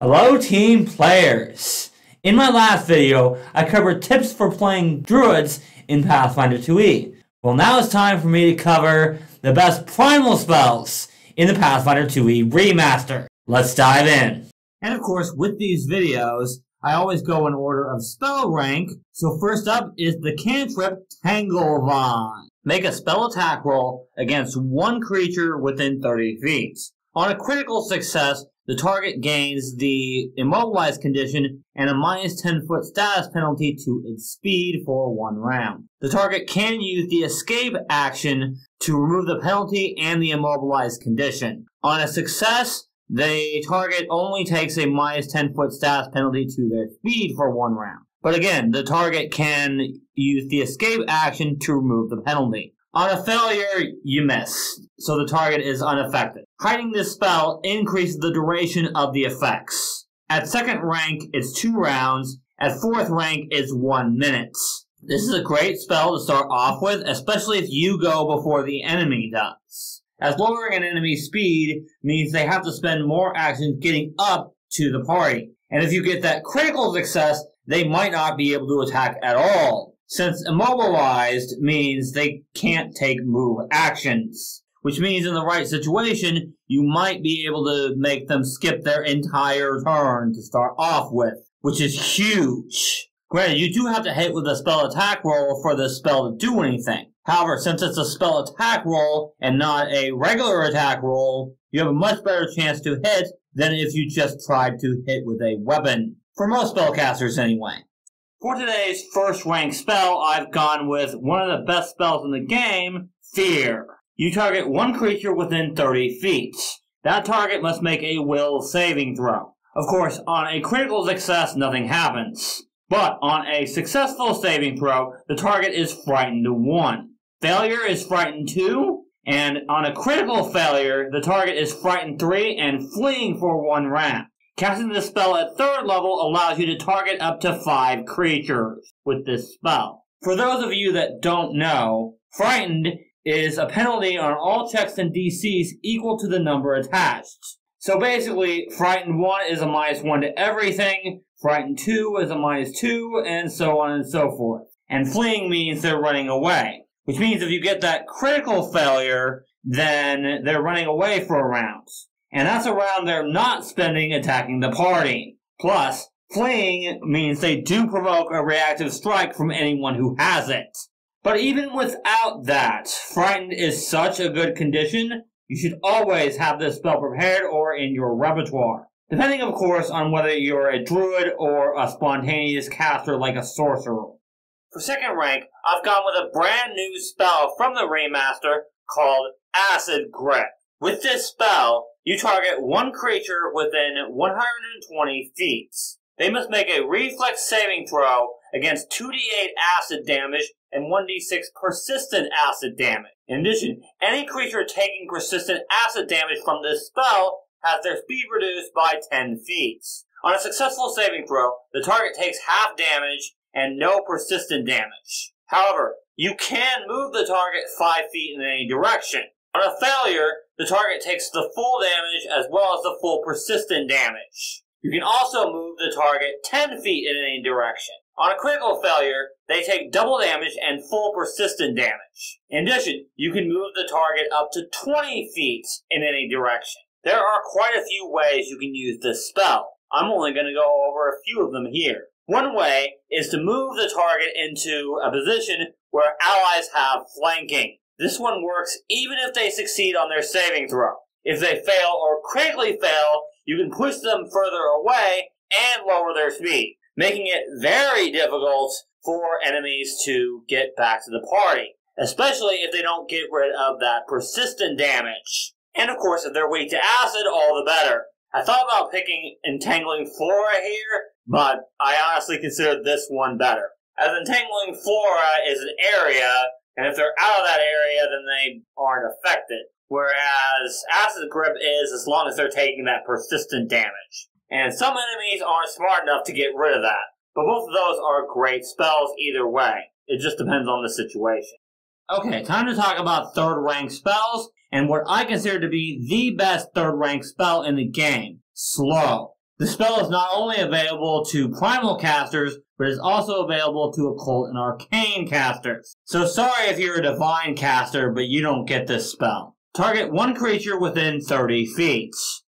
Hello team players! In my last video, I covered tips for playing druids in Pathfinder 2e. Well, now it's time for me to cover the best primal spells in the Pathfinder 2e remaster. Let's dive in. And of course, with these videos, I always go in order of spell rank. So first up is the Cantrip Tanglevine. Make a spell attack roll against one creature within 30 feet. On a critical success, the target gains the immobilized condition and a minus 10-foot status penalty to its speed for 1 round. The target can use the escape action to remove the penalty and the immobilized condition. On a success, the target only takes a minus 10-foot status penalty to their speed for 1 round. But again, the target can use the escape action to remove the penalty. On a failure, you miss, so the target is unaffected. Hiding this spell increases the duration of the effects. At 2nd rank, it's 2 rounds. At 4th rank, it's 1 minute. This is a great spell to start off with, especially if you go before the enemy does, as lowering an enemy's speed means they have to spend more actions getting up to the party. And if you get that critical success, they might not be able to attack at all, since immobilized means they can't take move actions, which means in the right situation, you might be able to make them skip their entire turn to start off with, which is huge. Granted, you do have to hit with a spell attack roll for the spell to do anything. However, since it's a spell attack roll and not a regular attack roll, you have a much better chance to hit than if you just tried to hit with a weapon. For most spellcasters anyway. For today's first rank spell, I've gone with one of the best spells in the game, Fear. You target one creature within 30 feet. That target must make a will saving throw. Of course, on a critical success, nothing happens. But on a successful saving throw, the target is frightened 1. Failure is frightened 2, and on a critical failure, the target is frightened 3 and fleeing for 1 round. Casting this spell at 3rd level allows you to target up to 5 creatures with this spell. For those of you that don't know, frightened is a penalty on all checks and DCs equal to the number attached. So basically, frightened 1 is a minus 1 to everything, frightened 2 is a minus 2, and so on and so forth. And fleeing means they're running away, which means if you get that critical failure, then they're running away for a round. And that's a round they're not spending attacking the party. Plus, fleeing means they do provoke a reactive strike from anyone who has it. But even without that, frightened is such a good condition, you should always have this spell prepared or in your repertoire. Depending, of course, on whether you're a druid or a spontaneous caster like a sorcerer. For 2nd rank, I've gone with a brand new spell from the remaster called Acid Grip. With this spell, you target one creature within 120 feet. They must make a reflex saving throw against 2d8 acid damage and 1d6 persistent acid damage. In addition, any creature taking persistent acid damage from this spell has their speed reduced by 10 feet. On a successful saving throw, the target takes half damage and no persistent damage. However, you can move the target 5 feet in any direction. On a failure, the target takes the full damage as well as the full persistent damage. You can also move the target 10 feet in any direction. On a critical failure, they take double damage and full persistent damage. In addition, you can move the target up to 20 feet in any direction. There are quite a few ways you can use this spell. I'm only going to go over a few of them here. One way is to move the target into a position where allies have flanking. This one works even if they succeed on their saving throw. If they fail or critically fail, you can push them further away and lower their speed, making it very difficult for enemies to get back to the party, especially if they don't get rid of that persistent damage. And of course, if they're weak to acid, all the better. I thought about picking Entangling Flora here, but I honestly consider this one better, as Entangling Flora is an area, and if they're out of that area, then they aren't affected. Whereas Acid Grip is as long as they're taking that persistent damage. And some enemies aren't smart enough to get rid of that. But both of those are great spells either way. It just depends on the situation. Okay, time to talk about 3rd rank spells, and what I consider to be the best 3rd rank spell in the game, Slow. The spell is not only available to Primal casters, but is also available to Occult and Arcane casters. So sorry if you're a Divine caster, but you don't get this spell. Target one creature within 30 feet.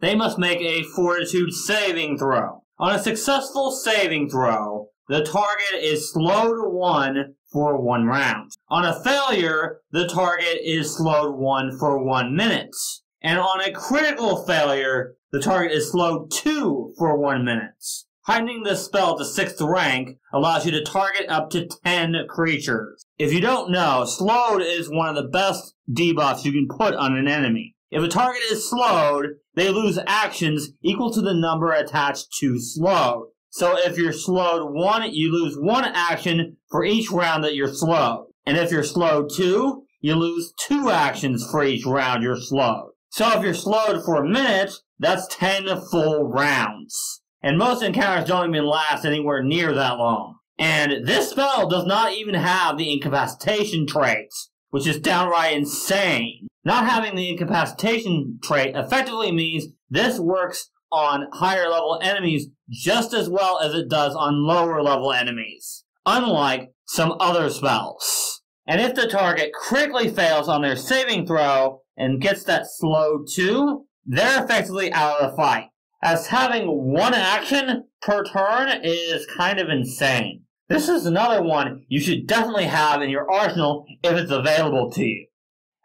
They must make a Fortitude saving throw. On a successful saving throw, the target is slowed 1 for 1 round. On a failure, the target is slowed 1 for 1 minute. And on a critical failure, the target is slowed 2 for 1 minute. Heightening this spell to 6th rank allows you to target up to 10 creatures. If you don't know, slowed is one of the best debuffs you can put on an enemy. If a target is slowed, they lose actions equal to the number attached to slowed. So if you're slowed 1, you lose 1 action for each round that you're slowed. And if you're slowed 2, you lose 2 actions for each round you're slowed. So if you're slowed for a minute, that's 10 full rounds. And most encounters don't even last anywhere near that long. And this spell does not even have the incapacitation trait, which is downright insane. Not having the incapacitation trait effectively means this works on higher level enemies just as well as it does on lower level enemies, unlike some other spells. And if the target critically fails on their saving throw and gets that slowed 2, they're effectively out of the fight, as having 1 action per turn is kind of insane. This is another one you should definitely have in your arsenal if it's available to you.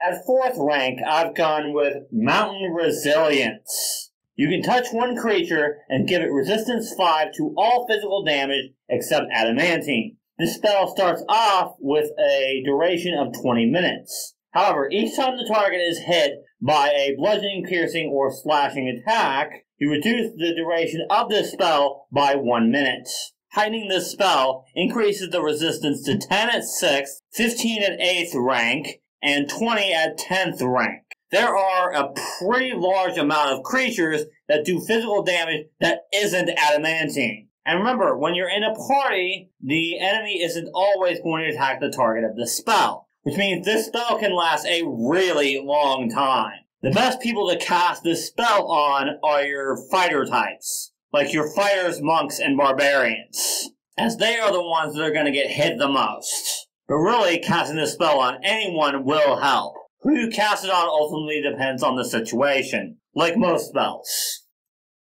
At 4th rank, I've gone with Mountain Resilience. You can touch one creature and give it resistance 5 to all physical damage except adamantine. This spell starts off with a duration of 20 minutes. However, each time the target is hit by a bludgeoning, piercing, or slashing attack, you reduce the duration of this spell by 1 minute. Heightening this spell increases the resistance to 10 at 6th, 15 at 8th rank, and 20 at 10th rank. There are a pretty large amount of creatures that do physical damage that isn't adamantine. And remember, when you're in a party, the enemy isn't always going to attack the target of the spell, which means this spell can last a really long time. The best people to cast this spell on are your fighter types, like your fighters, monks, and barbarians, as they are the ones that are going to get hit the most. But really, casting this spell on anyone will help. Who you cast it on ultimately depends on the situation, like most spells.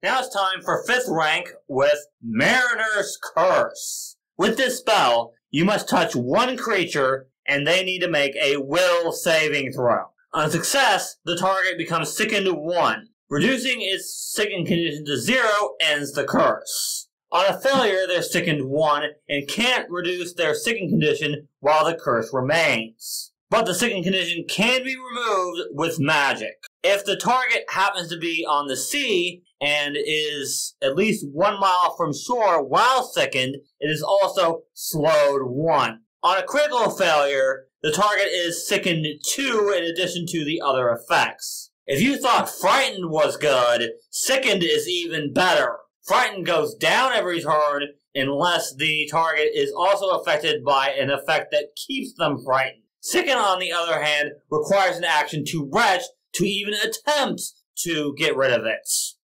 Now it's time for 5th rank with Mariner's Curse. With this spell, you must touch one creature, and they need to make a will saving throw. On success, the target becomes sickened 1. Reducing its sickened condition to 0 ends the curse. On a failure, they're sickened 1 and can't reduce their sickened condition while the curse remains. But the sickened condition can be removed with magic. If the target happens to be on the sea and is at least 1 mile from shore while sickened, it is also slowed 1. On a critical failure, the target is sickened 2 in addition to the other effects. If you thought Frightened was good, Sickened is even better. Frightened goes down every turn unless the target is also affected by an effect that keeps them frightened. Sickened, on the other hand, requires an action to retch to even attempt to get rid of it.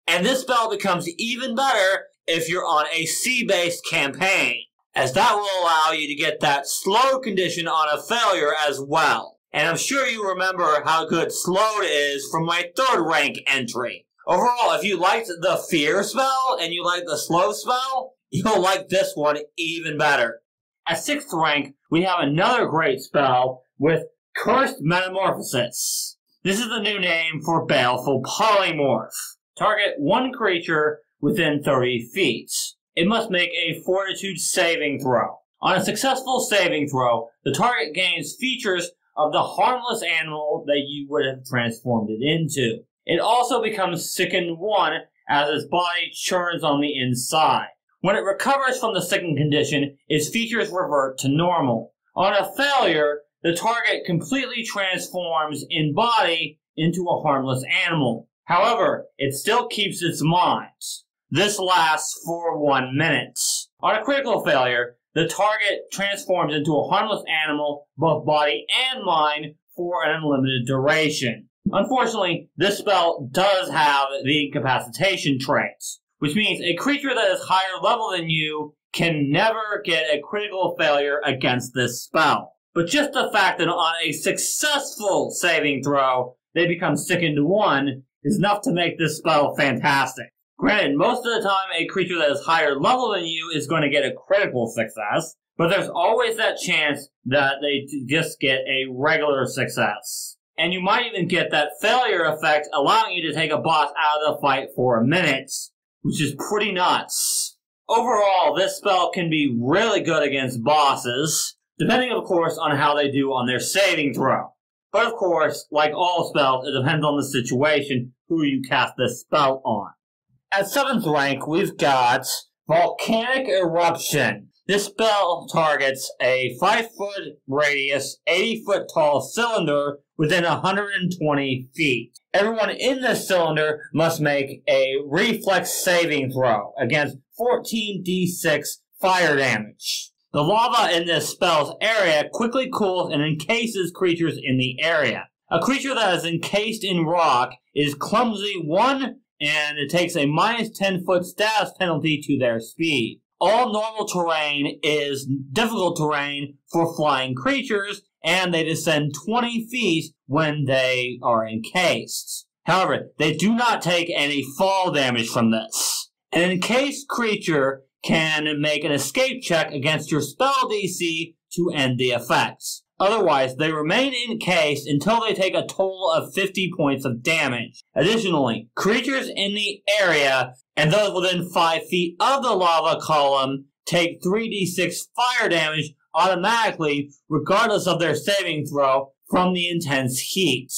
And this spell becomes even better if you're on a sea-based campaign, as that will allow you to get that slow condition on a failure as well. And I'm sure you remember how good slowed is from my 3rd rank entry. Overall, if you liked the fear spell and you like the slow spell, you'll like this one even better. At 6th rank, we have another great spell with Cursed Metamorphosis. This is the new name for Baleful Polymorph. Target one creature within 30 feet. It must make a Fortitude saving throw. On a successful saving throw, the target gains features of the harmless animal that you would have transformed it into. It also becomes sickened 1 as its body churns on the inside. When it recovers from the sickened condition, its features revert to normal. On a failure, the target completely transforms in body into a harmless animal. However, it still keeps its mind. This lasts for 1 minute. On a critical failure, the target transforms into a harmless animal, both body and mind, for an unlimited duration. Unfortunately, this spell does have the incapacitation trait, which means a creature that is higher level than you can never get a critical failure against this spell. But just the fact that on a successful saving throw, they become sickened to 1 is enough to make this spell fantastic. Granted, most of the time a creature that is higher level than you is going to get a critical success, but there's always that chance that they just get a regular success. And you might even get that failure effect, allowing you to take a boss out of the fight for a minute, which is pretty nuts. Overall, this spell can be really good against bosses, depending of course on how they do on their saving throw. But of course, like all spells, it depends on the situation who you cast this spell on. At 7th rank, we've got Volcanic Eruption. This spell targets a 5-foot radius, 80-foot tall cylinder within 120 feet. Everyone in this cylinder must make a reflex saving throw against 14d6 fire damage. The lava in this spell's area quickly cools and encases creatures in the area. A creature that is encased in rock is clumsy 1, and it takes a minus 10-foot status penalty to their speed. All normal terrain is difficult terrain for flying creatures, and they descend 20 feet when they are encased. However, they do not take any fall damage from this. An encased creature can make an escape check against your spell DC to end the effects. Otherwise, they remain encased until they take a total of 50 points of damage. Additionally, creatures in the area and those within 5 feet of the lava column take 3d6 fire damage automatically, regardless of their saving throw, from the intense heat.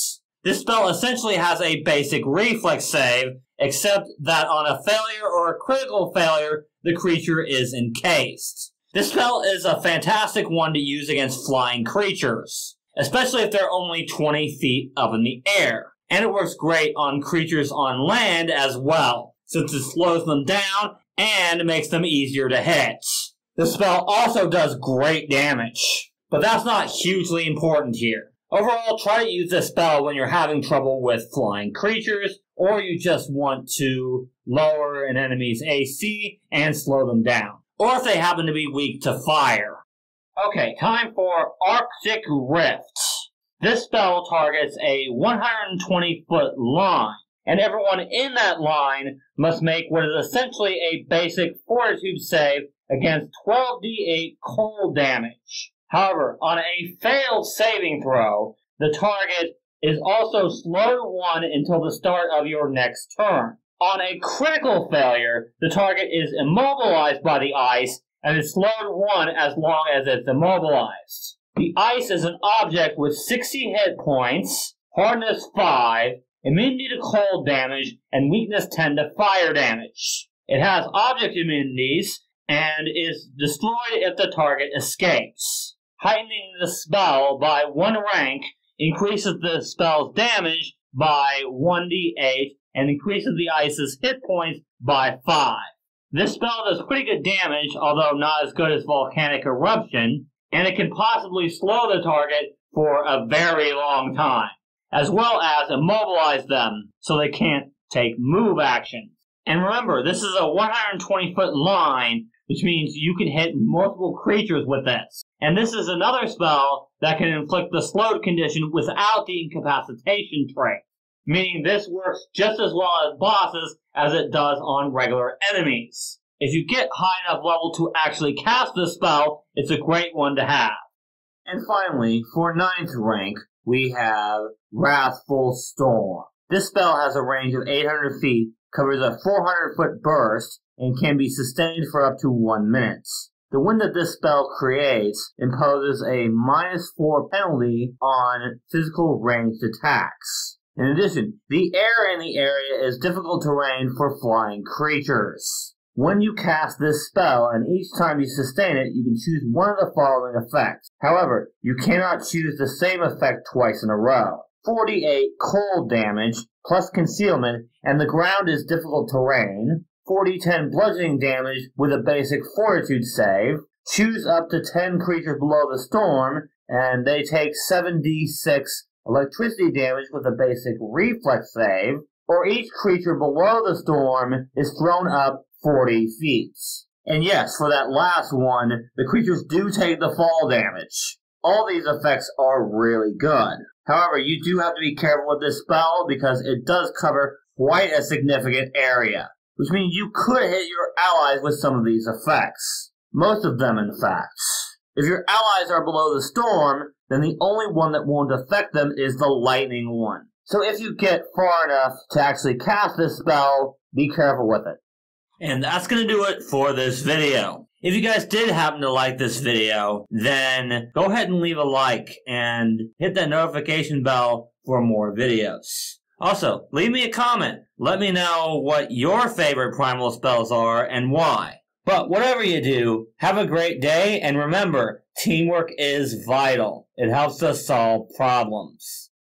This spell essentially has a basic reflex save, except that on a failure or a critical failure, the creature is encased. This spell is a fantastic one to use against flying creatures, especially if they're only 20 feet up in the air. And it works great on creatures on land as well, since it slows them down and makes them easier to hit. The spell also does great damage, but that's not hugely important here. Overall, try to use this spell when you're having trouble with flying creatures, or you just want to lower an enemy's AC and slow them down, or if they happen to be weak to fire. Okay, time for Arctic Rift. This spell targets a 120-foot line, and everyone in that line must make what is essentially a basic fortitude save against 12d8 cold damage. However, on a failed saving throw, the target is also slowed to 1 until the start of your next turn. On a critical failure, the target is immobilized by the ice and is slowed to 1 as long as it's immobilized. The ice is an object with 60 hit points, hardness 5, immunity to cold damage, and weakness 10 to fire damage. It has object immunities and is destroyed if the target escapes. Heightening the spell by 1 rank increases the spell's damage by 1d8 and increases the ice's hit points by 5. This spell does pretty good damage, although not as good as Volcanic Eruption, and it can possibly slow the target for a very long time, as well as immobilize them so they can't take move actions. And remember, this is a 120-foot line, which means you can hit multiple creatures with this. And this is another spell that can inflict the slowed condition without the incapacitation trait, meaning this works just as well as bosses as it does on regular enemies. If you get high enough level to actually cast this spell, it's a great one to have. And finally, for 9th rank, we have Wrathful Storm. This spell has a range of 800 feet, covers a 400-foot burst, and can be sustained for up to 1 minute. The wind that this spell creates imposes a -4 penalty on physical ranged attacks. In addition, the air in the area is difficult terrain for flying creatures. When you cast this spell, and each time you sustain it, you can choose one of the following effects. However, you cannot choose the same effect twice in a row. 48 cold damage, plus concealment, and the ground is difficult terrain. 40-10 bludgeoning damage with a basic fortitude save. Choose up to 10 creatures below the storm, and they take 7d6 electricity damage with a basic reflex save. or each creature below the storm is thrown up 40 feet. And yes, for that last one, the creatures do take the fall damage. All these effects are really good. However, you do have to be careful with this spell because it does cover quite a significant area, which means you could hit your allies with some of these effects. Most of them, in fact. If your allies are below the storm, then the only one that won't affect them is the lightning one. So if you get far enough to actually cast this spell, be careful with it. And that's going to do it for this video. If you guys did happen to like this video, then go ahead and leave a like and hit that notification bell for more videos. Also, leave me a comment. Let me know what your favorite Primal spells are and why. But whatever you do, have a great day, and remember, teamwork is vital. It helps us solve problems.